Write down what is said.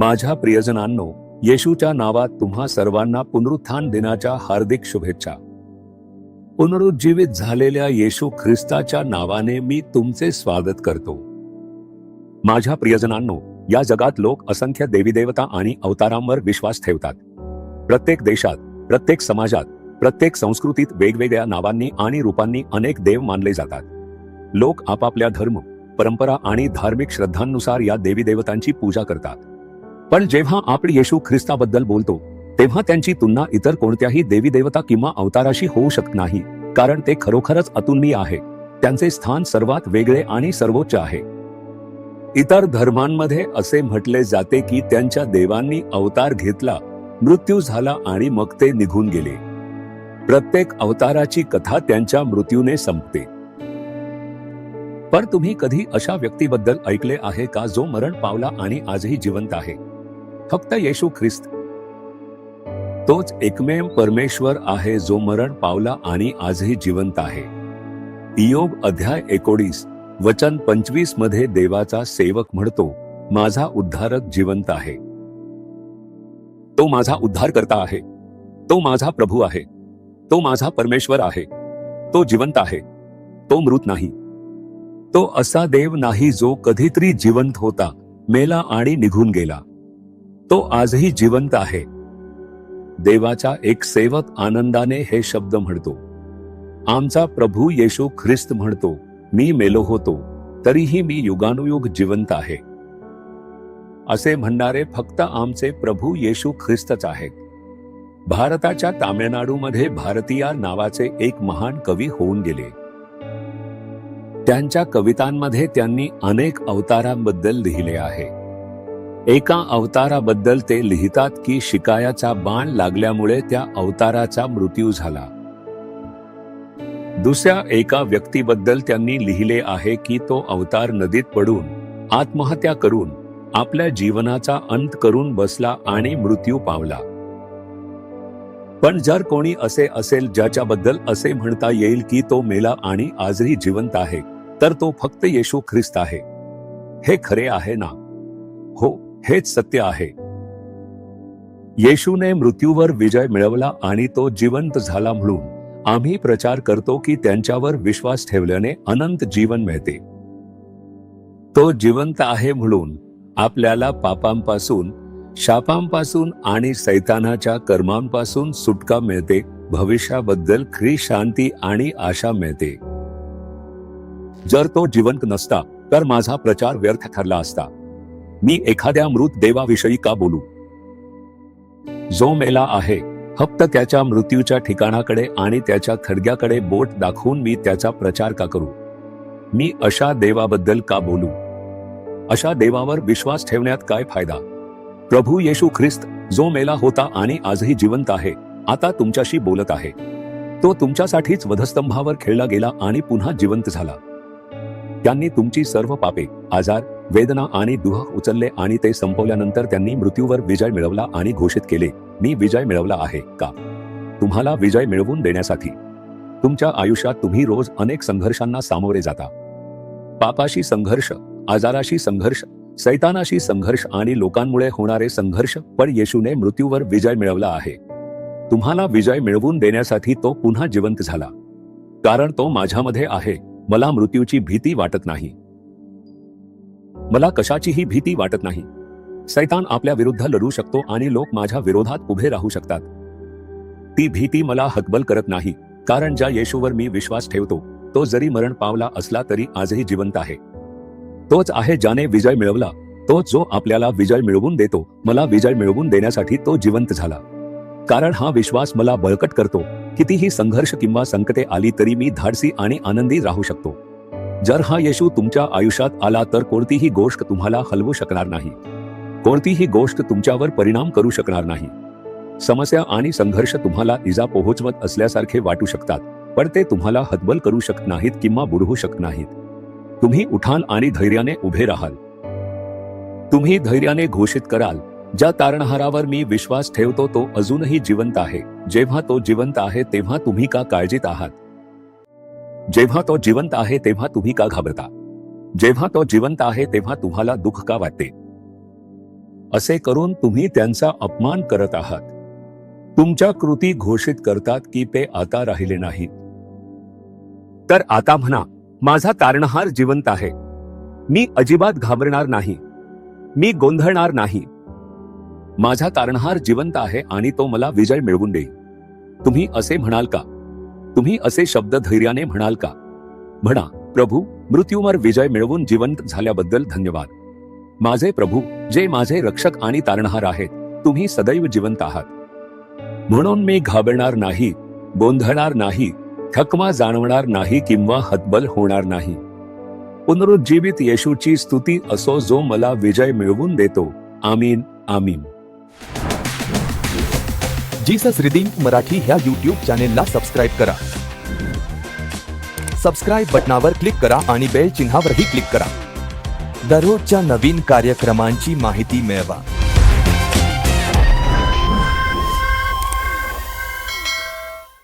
माझ्या प्रियजनांनो, येशूच्या नावात तुम्हा सर्वांना पुनरुत्थान दिनाच्या हार्दिक शुभेच्छा. पुनरुज्जीवित झालेल्या येशू ख्रिस्ताच्या नावाने मी तुमचे स्वागत करतो. माझ्या प्रियजनांनो, या जगात लोक असंख्य देवीदेवता आणि अवतारांवर विश्वास ठेवतात. प्रत्येक देशात, प्रत्येक समाजात, प्रत्येक संस्कृतीत वेगवेगळ्या नावांनी आणि रूपांनी अनेक देव मानले जातात. लोक आपापल्या धर्म, परंपरा आणि धार्मिक श्रद्धांनुसार या देवीदेवतांची पूजा करतात. पण जेव्हा आपण येशू ख्रिस्ताबद्दल बोलतो तेव्हा त्यांची तुलना इतर कोणत्याही देवीदेवता किंवा अवताराशी होऊ शकत नाही, कारण ते खरोखरच अतुलनीय आहे. त्यांचे स्थान सर्वात वेगळे आणि सर्वोच्च आहे. इतर धर्मांमध्ये असे म्हटले जाते की त्यांच्या देवांनी अवतार घेतला, मृत्यू झाला आणि मग ते निघून गेले. प्रत्येक अवताराची कथा त्यांच्या मृत्यूने संपते. पण तुम्ही कधी अशा व्यक्तीबद्दल ऐकले आहे का जो मरण पावला आणि आजही जिवंत आहे? फक्त येशू ख्रिस्त. तोच एकमेव परमेश्वर आहे जो मरण पावला आणि आजही जिवंत आहे. इयोब अध्याय 19 वचन 25 मध्ये देवाचा सेवक म्हणतो, माझा उद्धारक जिवंत आहे. तो माझा उद्धारकर्ता आहे. तो माझा प्रभू आहे. तो माझा परमेश्वर आहे. तो जिवंत आहे. तो मृत नाही. तो असा देव नाही जो कधीतरी जिवंत होता, मेला आणि निघून गेला. तो आजही जिवंत आहे. देवाचा एक सेवक आनंदाने हे शब्द म्हणतो. आमचा प्रभू येशू ख्रिस्त म्हणतो, मी मेलो होतो, तरीही मी युगानुयुग जिवंत आहे. असे म्हणणारे फक्त आमचे प्रभू येशू ख्रिस्तच आहेत. भारताच्या तामिळनाडूमध्ये भारतीया नावाचे एक महान कवी होऊन गेले. त्यांच्या कवितांमध्ये त्यांनी अनेक अवतारांबद्दल लिहिले आहे. एका अवताराबद्दल ते लिहितात की शिकायाचा बाण लागल्यामुळे त्या अवताराचा मृत्यू झाला. दुसऱ्या एका व्यक्तीबद्दल त्यांनी लिहिले आहे की तो अवतार नदीत पडून आत्महत्या करून आपल्या जीवनाचा अंत करून बसला आणि मृत्यू पावला. पण जर कोणी असे असेल ज्याच्याबद्दल असे म्हणता येईल की तो मेला आणि आजही जिवंत आहे, तर तो फक्त येशू ख्रिस्त आहे. हे खरे आहे ना? हो, हेच सत्य आहे. येशूने मृत्यूवर विजय मिळवला आणि तो जिवंत झाला म्हणून आम्ही प्रचार करतो की त्यांच्यावर विश्वास ठेवल्याने अनंत जीवन मिळते. तो जिवंत आहे म्हणून आपल्याला पापांपासून, शापांपासून आणि सैतानाच्या कर्मांपासून सुटका मिळते. भविष्याबद्दल खरी शांती आणि आशा मिळते. जर तो जिवंत नसता तर माझा प्रचार व्यर्थ ठरला असता. मी एखाद्या मृत देवाविषयी का बोलू? जो मेला आहे, फक्त त्याच्या मृत्यूच्या ठिकाणाकडे आणि त्याच्या थडग्याकडे बोट दाखवून मी त्याचा प्रचार का करू? मी अशा देवाबद्दल का बोलू? अशा देवावर विश्वास ठेवण्यात काय फायदा? प्रभू येशू ख्रिस्त जो मेला होता आणि आजही जिवंत आहे, आता तुमच्याशी बोलत आहे. तो तुमच्यासाठीच वधस्तंभावर खेळला गेला आणि पुन्हा जिवंत झाला. त्यांनी तुमची सर्व पापे, आजार, वेदना आणि दुःख उचलले आणि ते संपवल्यानंतर त्यांनी मृत्यूवर विजय मिळवला आणि घोषित केले, मी विजय मिळवला आहे. का? तुम्हाला विजय मिळवून देण्यासाठी. तुमच्या आयुष्यात तुम्ही रोज अनेक संघर्षांना सामोरे जाता. पापाशी संघर्ष, आजाराशी संघर्ष, सैतानाशी संघर्ष आणि लोकांमुळे होणारे संघर्ष. पण येशूने मृत्यूवर विजय मिळवला आहे. तुम्हाला विजय मिळवून देण्यासाठी तो पुन्हा जिवंत झाला. कारण तो माझ्यामध्ये आहे, मला मृत्यूची भीती वाटत नाही. मला कशाचीही भीती वाटत नाही. सैतान आपल्या विरुद्ध लढू शकतो आणि लोक माझ्या विरोधात उभे राहू शकतात. ती भीती मला हतबल करत नाही, कारण ज्या येशूवर मी विश्वास ठेवतो तो जरी मरण पावला असला तरी आजही जिवंत आहे. तोच आहे ज्याने विजय मिळवला. तोच जो आपल्याला विजय मिळवून देतो. मला विजय मिळवून देण्यासाठी तो जिवंत झाला. कारण हा विश्वास मला बळकट करतो. कितीही संघर्ष किंवा संकटे आली तरी मी धाडसी आणि आनंदी राहू शकतो. जर हा येशू तुमच्या आयुष्यात आला तर कोणतीही गोष्ट तुम्हाला हलवू शकणार नाही. कोणतीही गोष्ट तुमच्यावर परिणाम करू शकणार नाही. समस्या आणि संघर्ष तुम्हाला इजा पोहोचवत असल्यासारखे वाटू शकतात, पण ते तुम्हाला हतबल करू शकत नाहीत किंवा बुडवू शकत नाहीत. तुम्ही उठाल आणि धैर्याने उभे राहाल. तुम्ही धैर्याने घोषित कराल, ज्या तारणहारावर मी विश्वास ठेवतो तो अजूनही जिवंत आहे. जेव्हा तो जिवंत आहे तेव्हा तुम्ही का काळजीत आहात? जेव्हा तो जिवंत आहे तेव्हा तुम्ही का घाबरता? जेव्हा तो जिवंत आहे तेव्हा तुम्हाला दुःख का वाटते? असे करून तुम्ही त्यांचा अपमान करत आहात. तुमच्या कृती घोषित करतात की ते आता राहिले नाहीत. तर आता म्हणा, माझा तारणहार जिवंत आहे. मी अजिबात घाबरणार नाही. मी गोंधळणार नाही. माझा तारणहार जिवंत आहे आणि तो मला विजय मिळवून देईल. तुम्ही असे म्हणाल का? तुम्ही असे शब्द धैर्याने म्हणाल का? म्हणा, प्रभू, मृत्यूवर विजय मिळवून जिवंत झाल्याबद्दल धन्यवाद. माझे प्रभू, जे माझे रक्षक आणि तारणहार आहेत, तुम्ही सदैव जिवंत आहात. म्हणून मी घाबरणार नाही, गोंधळणार नाही, थकवा जाणवणार नाही किंवा हतबल होणार नाही. पुनरुज्जीवित येशूची स्तुती असो, जो मला विजय मिळवून देतो. आमीन, आमीन. जीसस रिडीम्ड मराठी ह्या यूट्यूब चॅनेलला सबस्क्राईब करा. सबस्क्राईब बटनावर क्लिक करा आणि बेल चिन्हावरही क्लिक करा. दररोजच्या नवीन कार्यक्रमांची माहिती मिळवा.